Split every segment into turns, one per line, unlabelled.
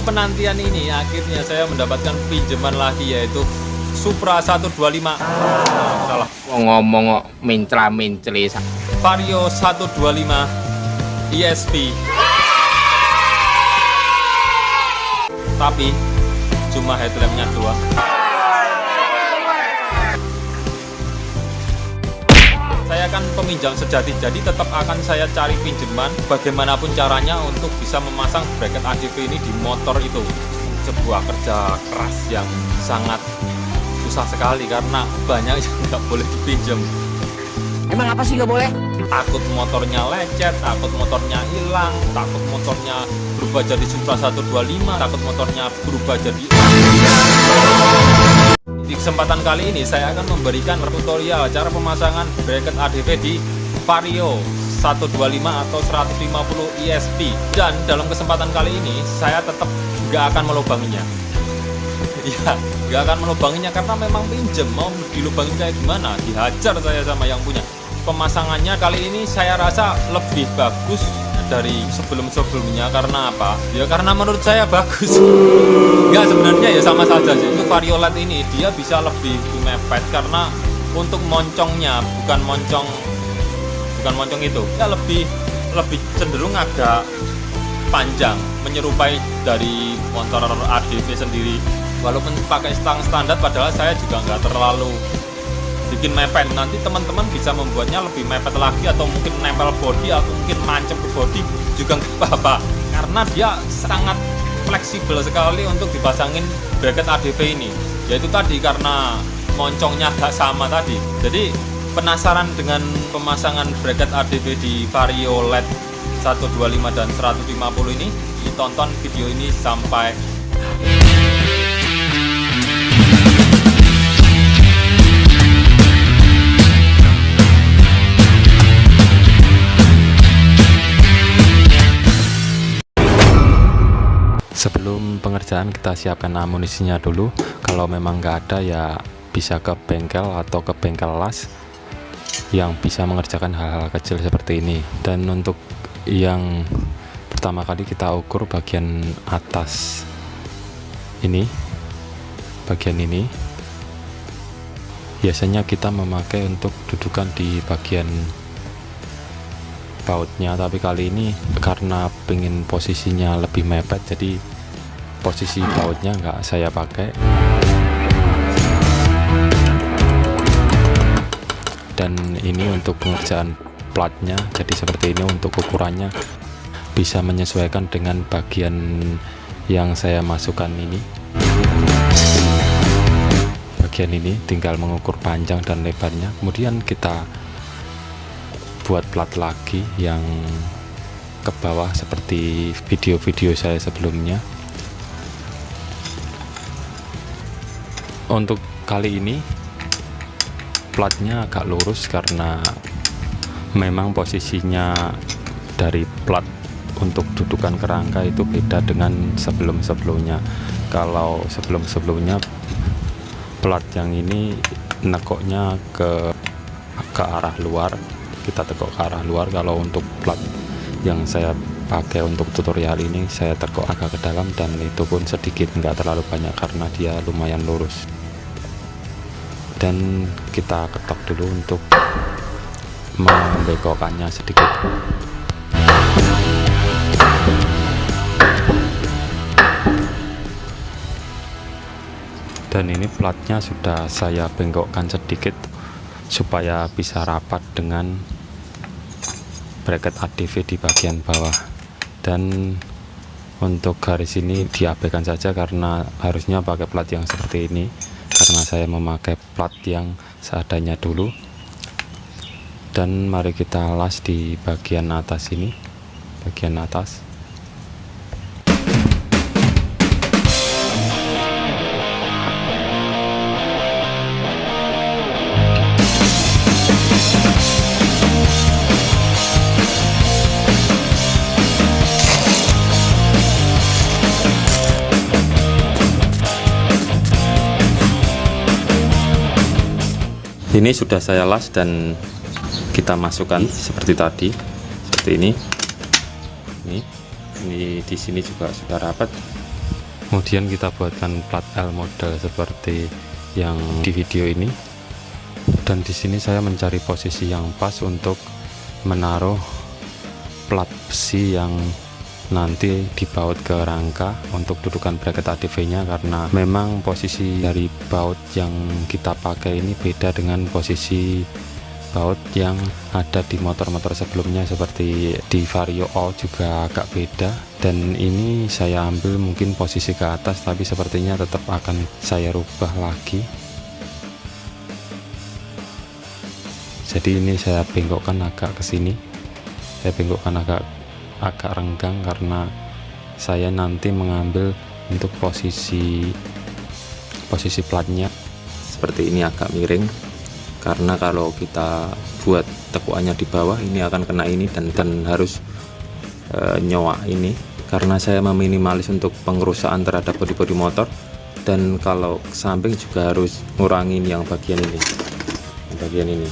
penantian ini akhirnya saya mendapatkan pinjaman lagi, yaitu Supra 125. Salah.
Ngomong kok mincra-mincli.
Vario 125 ESP. Tapi cuma headlampnya doang. Saya kan peminjam sejati, jadi tetap akan saya cari pinjaman bagaimanapun caranya untuk bisa memasang bracket ADV ini di motor itu. Sebuah kerja keras yang sangat susah sekali karena banyak yang nggak boleh dipinjam.
Emang apa sih nggak boleh?
Takut motornya lecet, takut motornya hilang, takut motornya berubah jadi Supra 125, takut motornya berubah jadi... Di kesempatan kali ini saya akan memberikan tutorial cara pemasangan bracket ADV di Vario 125 atau 150 ESP. Dan dalam kesempatan kali ini saya tetap nggak akan melubanginya. Ya, nggak akan melubanginya karena memang pinjem, mau dilubangin kayak gimana, dihajar saya sama yang punya. Pemasangannya kali ini saya rasa lebih bagus dari sebelum-sebelumnya. Karena apa? Ya karena menurut saya bagus. Enggak, sebenarnya ya sama saja sih. Untuk Vario LED ini dia bisa lebih mepet karena untuk moncongnya bukan moncong itu. Ya lebih cenderung agak panjang, menyerupai dari motor ADV sendiri. Walaupun pakai stang standar, padahal saya juga nggak terlalu bikin mepet. Nanti teman-teman bisa membuatnya lebih mepet lagi, atau mungkin nempel body, atau mungkin mancep ke body juga nggak apa-apa, karena dia sangat fleksibel sekali untuk dipasangin bracket ADV ini. Yaitu tadi karena moncongnya agak sama tadi. Jadi penasaran dengan pemasangan bracket ADV di Vario LED 125 dan 150 ini? Ditonton video ini sampai
sebelum pengerjaan. Kita siapkan amunisinya dulu. Kalau memang nggak ada ya bisa ke bengkel atau ke bengkel las yang bisa mengerjakan hal-hal kecil seperti ini. Dan untuk yang pertama kali kita ukur bagian atas ini, bagian ini biasanya kita memakai untuk dudukan di bagian bautnya, tapi kali ini karena pengen posisinya lebih mepet, jadi posisi bautnya nggak saya pakai. Dan ini untuk pengerjaan platnya, jadi seperti ini. Untuk ukurannya bisa menyesuaikan dengan bagian yang saya masukkan ini. Bagian ini tinggal mengukur panjang dan lebarnya, kemudian kita buat plat lagi yang ke bawah seperti video-video saya sebelumnya. Untuk kali ini platnya agak lurus karena memang posisinya dari plat untuk dudukan kerangka itu beda dengan sebelum-sebelumnya. Kalau sebelum-sebelumnya plat yang ini nekoknya ke arah luar, kita tekuk ke arah luar. Kalau untuk plat yang saya pakai untuk tutorial ini, saya tekuk agak ke dalam, dan itu pun sedikit, nggak terlalu banyak karena dia lumayan lurus. Dan kita ketok dulu untuk membengkokkannya sedikit. Dan ini platnya sudah saya bengkokkan sedikit supaya bisa rapat dengan bracket ADV di bagian bawah. Dan untuk garis ini diabaikan saja karena harusnya pakai plat yang seperti ini, karena saya memakai plat yang seadanya dulu. Dan mari kita las di bagian atas ini, bagian atas. Ini sudah saya las dan kita masukkan seperti tadi, seperti ini. Ini di sini juga sudah rapat. Kemudian kita buatkan plat L model seperti yang di video ini. Dan di sini saya mencari posisi yang pas untuk menaruh plat besi yang nanti dibaut ke rangka untuk dudukan bracket ADV-nya, karena memang posisi dari baut yang kita pakai ini beda dengan posisi baut yang ada di motor-motor sebelumnya, seperti di Vario All juga agak beda. Dan ini saya ambil mungkin posisi ke atas, tapi sepertinya tetap akan saya rubah lagi. Jadi ini saya bengkokkan agak ke sini, saya bengkokkan agak renggang karena saya nanti mengambil untuk posisi platnya seperti ini agak miring, karena kalau kita buat tekuannya di bawah ini akan kena ini dan harus nyoak ini, karena saya meminimalis untuk pengerusakan terhadap bodi motor. Dan kalau ke samping juga harus ngurangin yang bagian ini,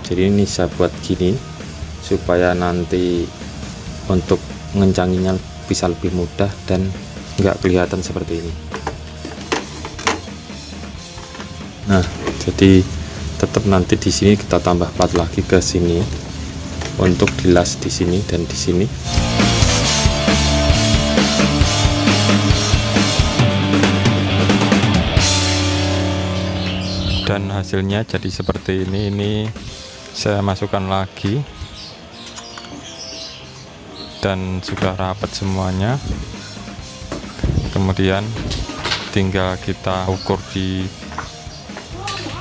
jadi ini saya buat gini supaya nanti untuk ngencanginya bisa lebih mudah dan nggak kelihatan seperti ini. Nah, jadi tetap nanti di sini kita tambah plat lagi ke sini untuk dilas di sini dan di sini. Dan hasilnya jadi seperti ini saya masukkan lagi dan sudah rapat semuanya. Kemudian tinggal kita ukur di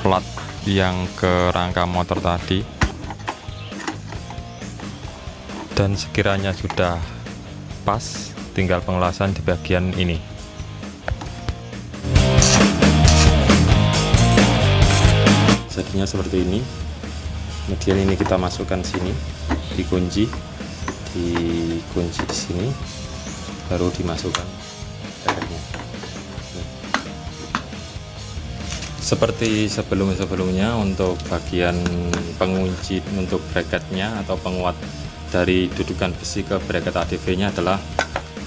plat yang ke rangka motor tadi, dan sekiranya sudah pas tinggal pengelasan di bagian ini. Jadinya seperti ini. Kemudian ini kita masukkan sini, dikunci di sini, baru dimasukkan bracketnya. Seperti sebelumnya untuk bagian pengunci untuk bracketnya atau penguat dari dudukan besi ke bracket ADV-nya adalah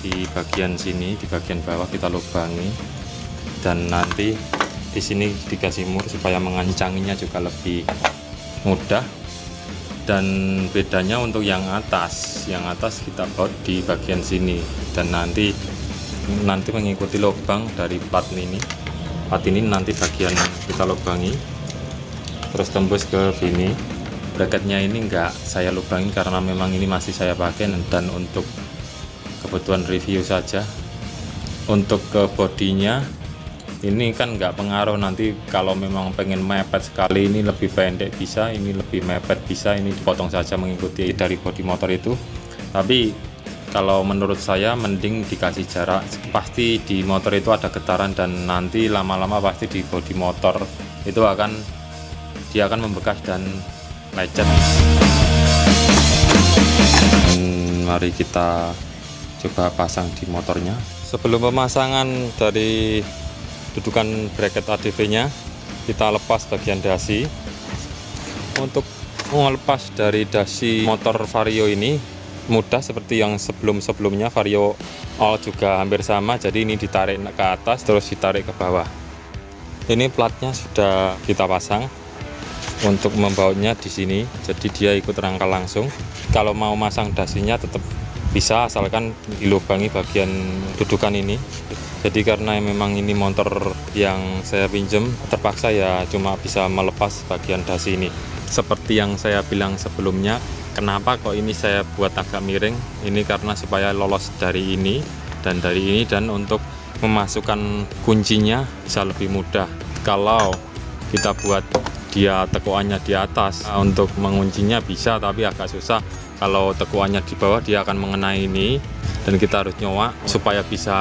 di bagian sini, di bagian bawah kita lubangi, dan nanti di sini dikasih mur supaya mengencanginya juga lebih mudah. Dan bedanya untuk yang atas kita baut di bagian sini, dan nanti mengikuti lubang dari plat ini nanti bagian kita lubangi terus tembus ke sini. Bracketnya ini enggak saya lubangi karena memang ini masih saya pakai dan untuk kebutuhan review saja. Untuk ke bodinya ini kan nggak pengaruh, nanti kalau memang pengen mepet sekali ini lebih pendek bisa, ini lebih mepet bisa, ini dipotong saja mengikuti dari bodi motor itu. Tapi kalau menurut saya mending dikasih jarak, pasti di motor itu ada getaran dan nanti lama-lama pasti di bodi motor itu dia akan membekas dan lecet. Mari kita coba pasang di motornya. Sebelum pemasangan dari dudukan bracket ADV-nya, kita lepas bagian dasi. Untuk melepas dari dasi motor Vario ini mudah seperti yang sebelumnya. Vario All juga hampir sama, jadi ini ditarik ke atas terus ditarik ke bawah. Ini platnya sudah kita pasang. Untuk membautnya di sini, jadi dia ikut rangka langsung. Kalau mau masang dasinya tetap bisa, asalkan dilubangi bagian dudukan ini. Jadi karena memang ini motor yang saya pinjam, terpaksa ya cuma bisa melepas bagian dasi ini. Seperti yang saya bilang sebelumnya, kenapa kok ini saya buat agak miring? Ini karena supaya lolos dari ini dan dari ini, dan untuk memasukkan kuncinya bisa lebih mudah. Kalau kita buat dia tekuannya di atas, untuk menguncinya bisa, tapi agak susah. Kalau tekuannya di bawah dia akan mengenai ini dan kita harus nyoak supaya bisa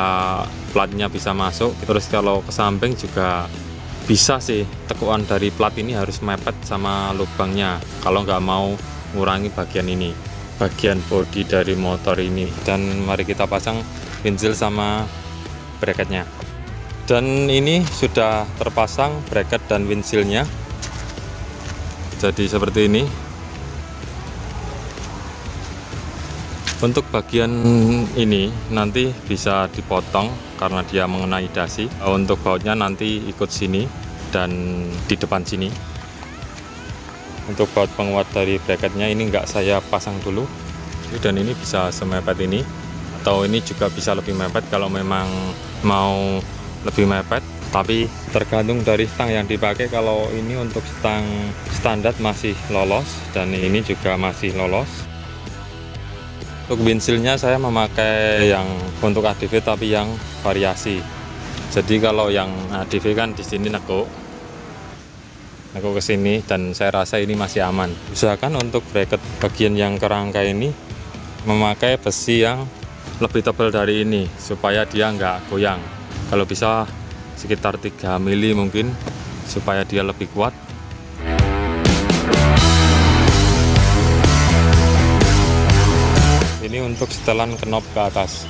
platnya bisa masuk. Terus kalau ke samping juga bisa sih, tekuan dari plat ini harus mepet sama lubangnya kalau nggak mau ngurangi bagian ini, bagian bodi dari motor ini. Dan mari kita pasang windshield sama bracketnya. Dan ini sudah terpasang bracket dan windshieldnya, jadi seperti ini. Untuk bagian ini nanti bisa dipotong karena dia mengenai dasi. Untuk bautnya nanti ikut sini dan di depan sini. Untuk baut penguat dari bracketnya ini nggak saya pasang dulu, dan ini bisa semepet ini, atau ini juga bisa lebih mepet kalau memang mau lebih mepet, tapi tergantung dari stang yang dipakai. Kalau ini untuk stang standar masih lolos, dan ini juga masih lolos. Untuk windshield-nya saya memakai yang untuk ADV tapi yang variasi. Jadi kalau yang ADV kan di sini nekuk ke sini, dan saya rasa ini masih aman. Usahakan untuk bracket bagian yang kerangka ini memakai besi yang lebih tebal dari ini supaya dia nggak goyang. Kalau bisa sekitar 3 mili mungkin supaya dia lebih kuat. Ini untuk setelan knop ke atas.